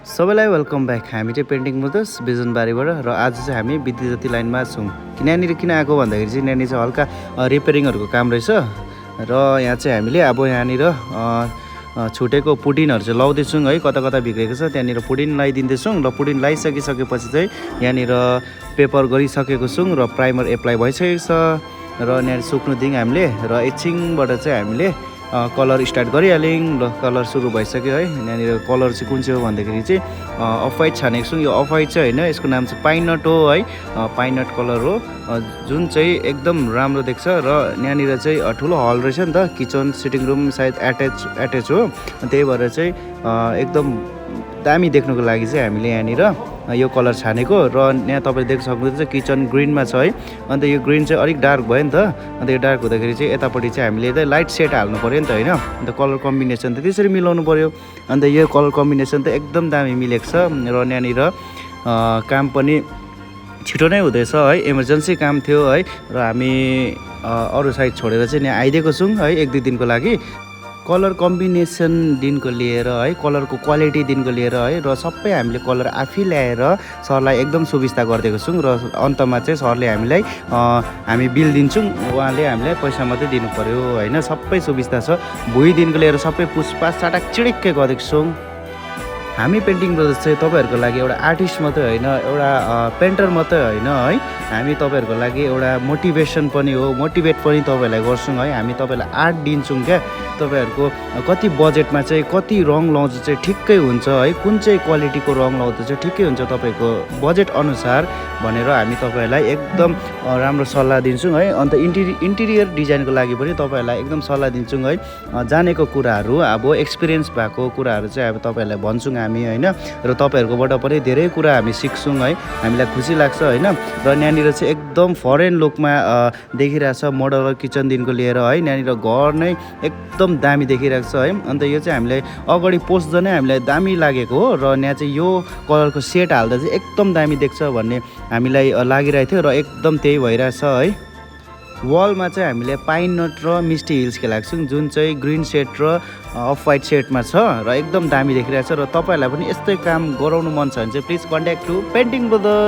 सबैलाई welcome back. हामी चाहिँ पेन्टिङ ब्रदर्स बिजनबारीबाट र आज चाहिँ हामी विद्युत ज्योति लाइनमा छौँ। यहाँनिर किन आएको भन्दाखेरि चाहिँ यहाँनिर चाहिँ हल्का रिपेयरिङहरूको काम रहेछ र यहाँ चाहिँ हामीले अब यहाँनिर छुटेको पुडिनहरू चाहिँ लाउँदैछौँ है। कता कता बिग्रेको छ त्यहाँनिर पुडिन लगाइदिँदैछौँ र पुडिन लगाइसकिसकेपछि चाहिँ यहाँनिर पेपर गरिसकेको छौँ र प्राइमर एप्लाई भइसकेको छ र यहाँनिर सुक्नु दियौँ हामीले र एकछिनबाट चाहिँ हामीले कलर स्टार्ट गरिहाल्यौँ। ल कलर सुरु भइसक्यो है। यहाँनिर कलर चाहिँ कुन चाहिँ हो भन्दाखेरि चाहिँ अफ वाइट छानेको छौँ। यो अफ वाइट चाहिँ होइन, यसको नाम चाहिँ पाइनट हो है। पाइनट कलर हो जुन चाहिँ एकदम राम्रो देख्छ र यहाँनिर चाहिँ ठुलो हल रहेछ नि त, किचन सिटिङ रुम सायद एट्याच हो। त्यही भएर चाहिँ एकदम दामी देख्नुको लागि चाहिँ हामीले यहाँनिर यो कलर छानेको र यहाँ तपाईँले देख्न सक्नुहुन्छ किचन ग्रिनमा छ है। अन्त यो ग्रिन चाहिँ अलिक डार्क भयो नि त। अन्त यो डार्क हुँदाखेरि चाहिँ यतापट्टि चाहिँ हामीले त लाइट सेड हाल्नु पऱ्यो नि त होइन। अन्त कलर कम्बिनेसन त त्यसरी मिलाउनु पऱ्यो। अन्त यो कलर कम्बिनेसन त एकदम दामी मिलेको छ र यहाँनिर काम पनि छिटो नै हुँदैछ है। इमर्जेन्सी काम थियो है र हामी अरू साइड छोडेर चाहिँ यहाँ आइदिएको छौँ है 1-2 दिनको लागि। कलर कम्बिनेसन दिनको लिएर है, कलरको क्वालिटी दिनको लिएर है र सबै हामीले कलर आफै ल्याएर सरलाई एकदम सुविस्ता गरिदिएको छौँ र अन्तमा चाहिँ सरले हामीलाई हामी बिल दिन्छौँ, उहाँले हामीलाई पैसा मात्रै दिनु पऱ्यो होइन। सबै सुविस्ता छ। भुइँदेखिको लिएर सबै पुसपास चाटाक चिडिक्कै गरिदिएको छौँ। हामी पेन्टिङ ब्रदर्स चाहिँ तपाईँहरूको लागि एउटा आर्टिस्ट मात्रै होइन, एउटा पेन्टर मात्रै होइन है। हामी तपाईँहरूको लागि एउटा मोटिभेसन पनि हो, मोटिभेट पनि तपाईँहरूलाई गर्छौँ है। हामी तपाईँलाई आर्ट दिन्छौँ क्या। तपाईँहरूको कति बजेटमा चाहिँ कति रङ लाउँछ चाहिँ ठिक्कै हुन्छ है, कुन चाहिँ क्वालिटीको रङ लाउँदा चाहिँ ठिक्कै हुन्छ तपाईँको बजेट अनुसार भनेर हामी तपाईँहरूलाई एकदम राम्रो सल्लाह दिन्छौँ है। अन्त इन्टिरियर डिजाइनको लागि पनि तपाईँहरूलाई एकदम सल्लाह दिन्छौँ है। जानेको कुराहरू अब एक्सपिरियन्स भएको कुराहरू चाहिँ अब तपाईँहरूलाई भन्छौँ हामी होइन। र तपाईँहरूकोबाट पनि धेरै कुरा हामी सिक्छौँ है, हामीलाई खुसी लाग्छ होइन। र यहाँनिर चाहिँ एकदम फरेन लुकमा देखिरहेछ मोडलर किचनदेखिको लिएर है। यहाँनिर घर नै एकदम दामी देखिरहेको छ है। अन्त यो चाहिँ हामीलाई अगाडि पोस्दा नै हामीलाई दामी लागेको हो र यहाँ चाहिँ यो कलरको सेट हाल्दा चाहिँ एकदम दामी देख्छ भन्ने हामीलाई लागिरहेको थियो र एकदम त्यही भइरहेछ है। वालमा चाहिँ हामीले पाइन नट र मिस्टी हिल्स खेलाएको छौँ जुन चाहिँ ग्रिन सेड र अफ वाइट सेडमा छ र एकदम दामी देखिरहेको छ। र तपाईँहरूलाई पनि यस्तै काम गराउनु मन छ भने चाहिँ please contact to painting brothers.